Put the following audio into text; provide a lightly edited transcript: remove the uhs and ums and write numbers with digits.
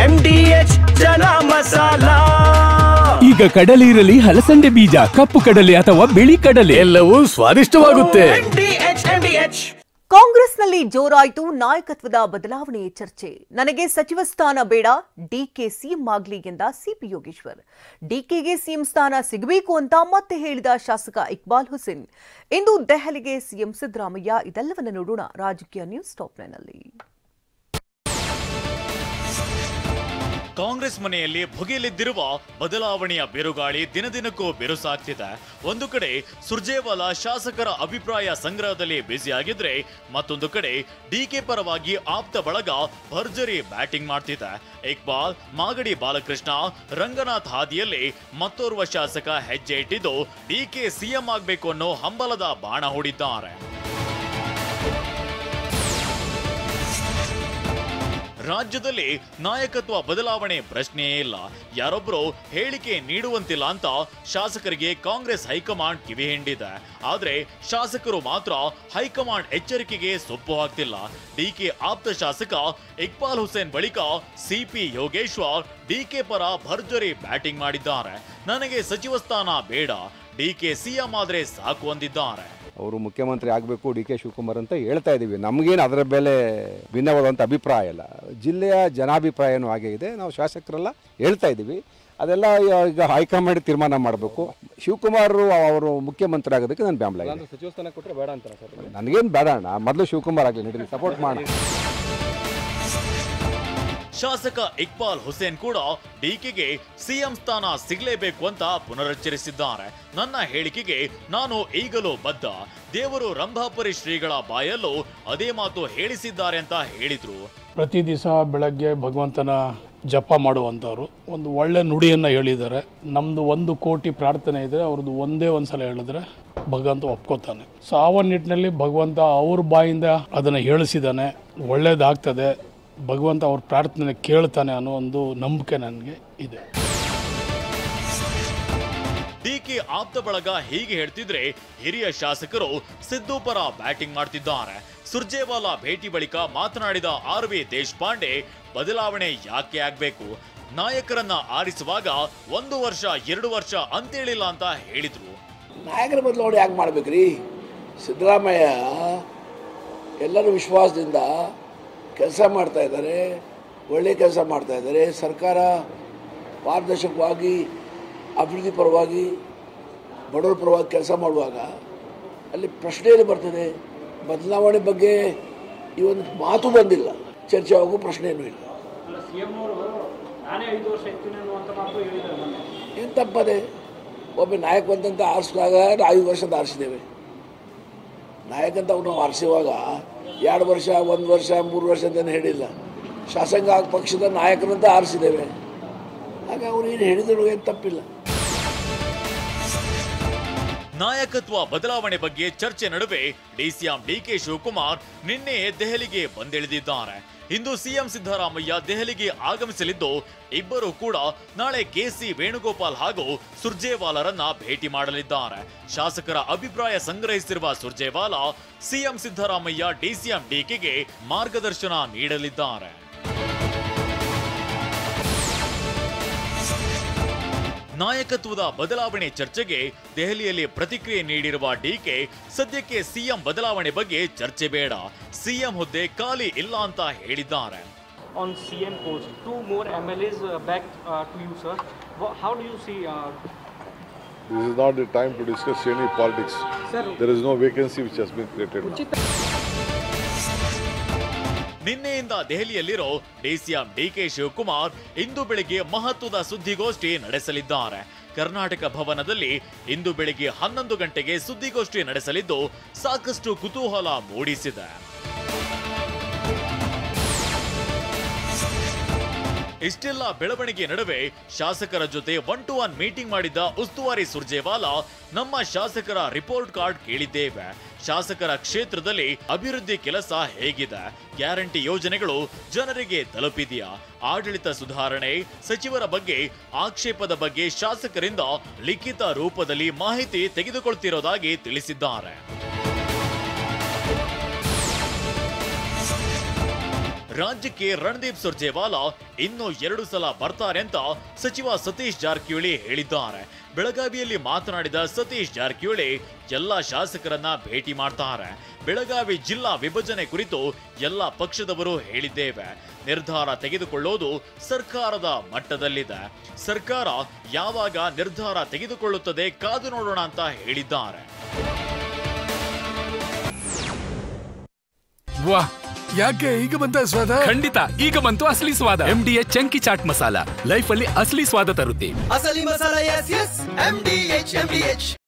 MDH ಜನ ಮಸಾಲಾ. ಈಗ ಕಡಲೆ ಇರಲಿ, ಹಲಸಂದೆ ಬೀಜ, ಕಪ್ಪು ಕಡಲೆ ಅಥವಾ ಬಿಳಿ ಕಡಲೆ, ಎಲ್ಲವೂ ಸ್ವಾದಿಷ್ಟವಾಗುತ್ತೆ. MDH. ಕಾಂಗ್ರೆಸ್ನಲ್ಲಿ ಜೋರಾಯಿತು ನಾಯಕತ್ವದ ಬದಲಾವಣೆ ಚರ್ಚೆ. ನನಗೆ ಸಚಿವ ಸ್ಥಾನ ಬೇಡ, ಡಿಕೆ ಸಿಎಂ ಆಗ್ಲಿ ಎಂದ ಸಿಪಿ ಯೋಗೇಶ್ವರ್. ಡಿಕೆಗೆ ಸಿಎಂ ಸ್ಥಾನ ಸಿಗಬೇಕು ಅಂತ ಮತ್ತೆ ಹೇಳಿದ ಶಾಸಕ ಇಕ್ಬಾಲ್ ಹುಸೇನ್. ಇಂದು ದೆಹಲಿಗೆ ಸಿಎಂ ಸಿದ್ದರಾಮಯ್ಯ. ಇದೆಲ್ಲವನ್ನು ನೋಡೋಣ ರಾಜಕೀಯ ನ್ಯೂಸ್ ಟಾಪ್ 9 ನಲ್ಲಿ. ಕಾಂಗ್ರೆಸ್ ಮನೆಯಲ್ಲಿ ಭುಗಿಲೆದ್ದಿರುವ ಬದಲಾವಣೆಯ ಬಿರುಗಾಳಿ ದಿನದಿನಕ್ಕೂ ಬಿರುಸಾಗ್ತಿದೆ. ಒಂದು ಕಡೆ ಸುರ್ಜೇವಾಲಾ ಶಾಸಕರ ಅಭಿಪ್ರಾಯ ಸಂಗ್ರಹದಲ್ಲಿ ಬ್ಯುಸಿಯಾಗಿದ್ರೆ, ಮತ್ತೊಂದು ಕಡೆ ಡಿಕೆ ಪರವಾಗಿ ಆಪ್ತ ಬಳಗ ಭರ್ಜರಿ ಬ್ಯಾಟಿಂಗ್ ಮಾಡ್ತಿದೆ. ಇಕ್ಬಾಲ್, ಮಾಗಡಿ ಬಾಲಕೃಷ್ಣ, ರಂಗನಾಥ್ ಹಾದಿಯಲ್ಲಿ ಮತ್ತೋರ್ವ ಶಾಸಕ ಹೆಜ್ಜೆ ಇಟ್ಟಿದ್ದು ಡಿಕೆ ಸಿಎಂ ಆಗಬೇಕು ಅನ್ನೋ ಹಂಬಲದ ಬಾಣ ಹೂಡಿದ್ದಾರೆ. ರಾಜ್ಯದಲ್ಲಿ ನಾಯಕತ್ವ ಬದಲಾವಣೆ ಪ್ರಶ್ನೆಯೇ ಇಲ್ಲ. ಯಾರೊಬ್ಬರು ಹೇಳಿಕೆ ನೀಡುವಂತಿಲ್ಲ ಅಂತ ಶಾಸಕರಿಗೆ ಕಾಂಗ್ರೆಸ್ ಹೈಕಮಾಂಡ್ ಕಿವಿ ಹಿಂಡಿದೆ. ಆದ್ರೆ ಶಾಸಕರು ಮಾತ್ರ ಹೈಕಮಾಂಡ್ ಎಚ್ಚರಿಕೆಗೆ ಸೊಪ್ಪು ಹಾಕ್ತಿಲ್ಲ. ಡಿಕೆ ಆಪ್ತ ಶಾಸಕ ಇಕ್ಬಾಲ್ ಹುಸೇನ್ ಬಳಿಕ ಸಿಪಿ ಯೋಗೇಶ್ವರ್ ಡಿಕೆ ಪರ ಭರ್ಜರಿ ಬ್ಯಾಟಿಂಗ್ ಮಾಡಿದ್ದಾರೆ. ನನಗೆ ಸಚಿವ ಸ್ಥಾನ ಬೇಡ, ಡಿಕೆ ಸಿಎಂ ಆದ್ರೆ ಸಾಕು ಅಂದಿದ್ದಾರೆ. ಅವರು ಮುಖ್ಯಮಂತ್ರಿ ಆಗಬೇಕು ಡಿಕೆ ಶಿವಕುಮಾರ್ ಅಂತ ಹೇಳ್ತಾ ಇದ್ದೀವಿ. ನಮಗೇನು ಅದರ ಮೇಲೆ ಭಿನ್ನವಾದಂಥ ಅಭಿಪ್ರಾಯ ಇಲ್ಲ. ಜಿಲ್ಲೆಯ ಜನಾಭಿಪ್ರಾಯನೂ ಹಾಗೆ ಇದೆ. ನಾವು ಶಾಸಕರೆಲ್ಲ ಹೇಳ್ತಾ ಇದ್ದೀವಿ. ಅದೆಲ್ಲ ಈಗ ಹೈಕಮಾಂಡ್ ತೀರ್ಮಾನ ಮಾಡಬೇಕು. ಶಿವಕುಮಾರ್ ಅವರು ಮುಖ್ಯಮಂತ್ರಿ ಆಗೋದಕ್ಕೆ ನಾನು ಬೆಂಬಲ ಇಲ್ಲ. ಸಚಿವ ಸ್ಥಾನ ಕೊಟ್ಟರೆ ಬೇಡ ಅಂತಾರೆ ಸರ್. ನನಗೇನು ಬೇಡ ಅಣ್ಣ, ಮೊದಲು ಶಿವಕುಮಾರ್ ಆಗಲಿ, ನಡೀಲಿ, ಸಪೋರ್ಟ್ ಮಾಡಿ. ಶಾಸಕ ಇಕ್ಬಾಲ್ ಹುಸೇನ್ ಕೂಡ ಡಿಕೆಗೆ ಸಿಎಂ ಸ್ಥಾನ ಸಿಗಲೇಬೇಕು ಅಂತ ಪುನರುಚ್ಚರಿಸಿದ್ದಾರೆ. ನನ್ನ ಹೇಳಿಕೆಗೆ ನಾನು ಈಗಲೂ ಬದ್ಧ. ದೇವರು ರಂಭಾಪುರಿ ಶ್ರೀಗಳ ಬಾಯಲ್ಲೂ ಅದೇ ಮಾತು ಹೇಳಿಸಿದ್ದಾರೆ ಅಂತ ಹೇಳಿದ್ರು. ಪ್ರತಿ ದಿವಸ ಬೆಳಗ್ಗೆ ಭಗವಂತನ ಜಪ ಮಾಡುವಂಥವ್ರು ಒಂದು ಒಳ್ಳೆ ನುಡಿಯನ್ನು ಹೇಳಿದ್ದಾರೆ. ನಮ್ಮದು 1 ಕೋಟಿ ಪ್ರಾರ್ಥನೆ ಇದೆ, ಅವ್ರದ್ದು ಒಂದೇ ಒಂದ್ಸಲ ಹೇಳಿದ್ರೆ ಭಗವಂತ ಒಪ್ಕೋತಾನೆ. ಸೊ ಆ ಒಂದು ನಿಟ್ಟಿನಲ್ಲಿ ಭಗವಂತ ಅವ್ರ ಬಾಯಿಂದ ಅದನ್ನು ಹೇಳಿಸಿದ್ದಾನೆ. ಒಳ್ಳೇದಾಗ್ತದೆ, ಭಗವಂತ ಅವ್ರ ಪ್ರಾರ್ಥನೆ ಕೇಳ್ತಾನೆ ಅನ್ನೋ ಒಂದು ನಂಬಿಕೆ ನನಗೆ ಇದೆ. ಡಿಕೆ ಆಪ್ತ ಬಳಗ ಹೀಗೆ ಹೇಳ್ತಿದ್ರೆ, ಹಿರಿಯ ಶಾಸಕರು ಸಿದ್ದು ಪರ ಬ್ಯಾಟಿಂಗ್ ಮಾಡ್ತಿದ್ದಾರೆ. ಸುರ್ಜೇವಾಲಾ ಭೇಟಿ ಬಳಿಕ ಮಾತನಾಡಿದ RV ದೇಶಪಾಂಡೆ, ಬದಲಾವಣೆ ಯಾಕೆ ಆಗ್ಬೇಕು, ನಾಯಕರನ್ನ ಆರಿಸುವಾಗ 1 ವರ್ಷ 2 ವರ್ಷ ಅಂತೇಳಿಲ್ಲ ಅಂತ ಹೇಳಿದ್ರು. ನಾಯಕರ ಬದಲಾವಣೆ ಯಾಕೆ ಮಾಡ್ಬೇಕ್ರಿ? ಸಿದ್ದರಾಮಯ್ಯ ಎಲ್ಲರೂ ವಿಶ್ವಾಸದಿಂದ ಕೆಲಸ ಮಾಡ್ತಾ ಇದ್ದಾರೆ, ಒಳ್ಳೆಯ ಕೆಲಸ ಮಾಡ್ತಾ ಇದ್ದಾರೆ. ಸರ್ಕಾರ ಪಾರದರ್ಶಕವಾಗಿ ಅಭಿವೃದ್ಧಿ ಪರವಾಗಿ ಬಡವರ ಪರವಾಗಿ ಕೆಲಸ ಮಾಡುವಾಗ ಅಲ್ಲಿ ಪ್ರಶ್ನೆಯಲ್ಲಿ ಬರ್ತದೆ. ಬದಲಾವಣೆ ಬಗ್ಗೆ ಈ ಒಂದು ಮಾತು ಬಂದಿಲ್ಲ, ಚರ್ಚೆ ಆಗೋ ಪ್ರಶ್ನೆಯೂ ಇಲ್ಲ. ಏನು ತಪ್ಪದೆ? ಒಬ್ಬ ನಾಯಕ ಬಂದಂತ ಆರಿಸಿದಾಗ 5 ವರ್ಷದ ಆರಿಸಿದ್ದೇವೆ. ನಾಯಕಂತ ನಾವು ಆರಿಸುವಾಗ 2 ವರ್ಷ 1 ವರ್ಷ 3 ವರ್ಷ ಅಂತಲೇ ಹೇಳಿಲ್ಲ. ಶಾಸಕಾಂಗ ಪಕ್ಷದ ನಾಯಕರಂತ ಆರಿಸಿದ್ದೇವೆ. ಹಾಗೆ ಅವರು ಏನು ಹೇಳಿದ್ರು ಏನು ತಪ್ಪಿಲ್ಲ. ನಾಯಕತ್ವ ಬದಲಾವಣೆ ಬಗ್ಗೆ ಚರ್ಚೆ ನಡುವೆ ಡಿಸಿಎಂ ಡಿಕೆ ಶಿವಕುಮಾರ್ ನಿನ್ನೆ ದೆಹಲಿಗೆ ಬಂದಿಳಿದಿದ್ದಾರೆ. ಇಂದು ಸಿಎಂ ಸಿದ್ದರಾಮಯ್ಯ ದೆಹಲಿಗೆ ಆಗಮಿಸಲಿದ್ದು, ಇಬ್ಬರು ಕೂಡ ನಾಳೆ ಕೆಸಿ ವೇಣುಗೋಪಾಲ್ ಹಾಗೂ ಸುರ್ಜೇವಾಲಾರನ್ನ ಭೇಟಿ ಮಾಡಲಿದ್ದಾರೆ. ಶಾಸಕರ ಅಭಿಪ್ರಾಯ ಸಂಗ್ರಹಿಸಿರುವ ಸುರ್ಜೇವಾಲಾ ಸಿಎಂ ಸಿದ್ದರಾಮಯ್ಯ ಡಿಸಿಎಂ ಡಿಕೆಗೆ ಮಾರ್ಗದರ್ಶನ ನೀಡಲಿದ್ದಾರೆ. ನಾಯಕತ್ವದ ಬದಲಾವಣೆ ಚರ್ಚೆಗೆ ದೆಹಲಿಯಲ್ಲಿ ಪ್ರತಿಕ್ರಿಯೆ ನೀಡಿರುವ ಡಿಕೆ, ಸದ್ಯಕ್ಕೆ ಸಿಎಂ ಬದಲಾವಣೆ ಬಗ್ಗೆ ಚರ್ಚೆ ಬೇಡ, ಸಿಎಂ ಹುದ್ದೆ ಖಾಲಿ ಇಲ್ಲ ಅಂತ ಹೇಳಿದ್ದಾರೆ. On CM post, 2 more MLAs back to you, sir. How do you see? This is not the time to discuss any politics. Sir, there is no vacancy which has been created now. ನಿನ್ನೆಯಿಂದ ದೆಹಲಿಯಲ್ಲಿರೋ DCM DK Shivakumar ಇಂದು ಬೆಳಿಗ್ಗೆ ಮಹತ್ವದ ಸುದ್ದಿಗೋಷ್ಠಿ ನಡೆಸಲಿದ್ದಾರೆ. ಕರ್ನಾಟಕ ಭವನದಲ್ಲಿ ಇಂದು ಬೆಳಿಗ್ಗೆ 11 ಗಂಟೆಗೆ ಸುದ್ದಿಗೋಷ್ಠಿ ನಡೆಸಲಿದ್ದು, ಸಾಕಷ್ಟು ಕುತೂಹಲ ಮೂಡಿಸಿದೆ. ಇಷ್ಟೆಲ್ಲ ಬೆಳವಣಿಗೆ ನಡುವೆ ಶಾಸಕರ ಜೊತೆ 1-to-1 ಮೀಟಿಂಗ್ ಮಾಡಿದ್ದ ಉಸ್ತುವಾರಿ ಸುರ್ಜೇವಾಲಾ, ನಮ್ಮ ಶಾಸಕರ ರಿಪೋರ್ಟ್ ಕಾರ್ಡ್ ಕೇಳಿದ್ದೇವೆ, ಶಾಸಕರ ಕ್ಷೇತ್ರದಲ್ಲಿ ಅಭಿವೃದ್ಧಿ ಕೆಲಸ ಹೇಗಿದೆ, ಗ್ಯಾರಂಟಿ ಯೋಜನೆಗಳು ಜನರಿಗೆ ತಲುಪಿದೆಯಾ, ಆಡಳಿತ ಸುಧಾರಣೆ, ಸಚಿವರ ಬಗ್ಗೆ ಆಕ್ಷೇಪದ ಬಗ್ಗೆ ಶಾಸಕರಿಂದ ಲಿಖಿತ ರೂಪದಲ್ಲಿ ಮಾಹಿತಿ ತೆಗೆದುಕೊಳ್ತಿರೋದಾಗಿ ತಿಳಿಸಿದ್ದಾರೆ. ರಾಜ್ಯಕ್ಕೆ ರಣದೀಪ್ ಸುರ್ಜೇವಾಲಾ ಇನ್ನೂ 2 ಸಲ ಬರ್ತಾರೆ ಅಂತ ಸಚಿವ ಸತೀಶ್ ಜಾರಕಿಹೊಳಿ ಹೇಳಿದ್ದಾರೆ. ಬೆಳಗಾವಿಯಲ್ಲಿ ಮಾತನಾಡಿದ ಸತೀಶ್ ಜಾರಕಿಹೊಳಿ ಎಲ್ಲ ಶಾಸಕರನ್ನ ಭೇಟಿ ಮಾಡ್ತಾರೆ. ಬೆಳಗಾವಿ ಜಿಲ್ಲಾ ವಿಭಜನೆ ಕುರಿತು ಎಲ್ಲ ಪಕ್ಷದವರು ಹೇಳಿದ್ದೇವೆ. ನಿರ್ಧಾರ ತೆಗೆದುಕೊಳ್ಳೋದು ಸರ್ಕಾರದ ಮಟ್ಟದಲ್ಲಿದೆ. ಸರ್ಕಾರ ಯಾವಾಗ ನಿರ್ಧಾರ ತೆಗೆದುಕೊಳ್ಳುತ್ತದೆ ಕಾದು ನೋಡೋಣ ಅಂತ ಹೇಳಿದ್ದಾರೆ. ವಾಹ್, ಯಾಕೆ ಈಗ ಬಂತ ಸ್ವಾದ? ಖಂಡಿತ ಈಗ ಬಂತು ಅಸಲಿ ಸ್ವಾದ. MDH chunky chaat masala life ಅಲ್ಲಿ ಅಸಲಿ ಸ್ವಾದ ತರುತ್ತೆ. ಅಸಲಿ ಮಸಾಲ, ಎಸ್ ಎಸ್ MDH.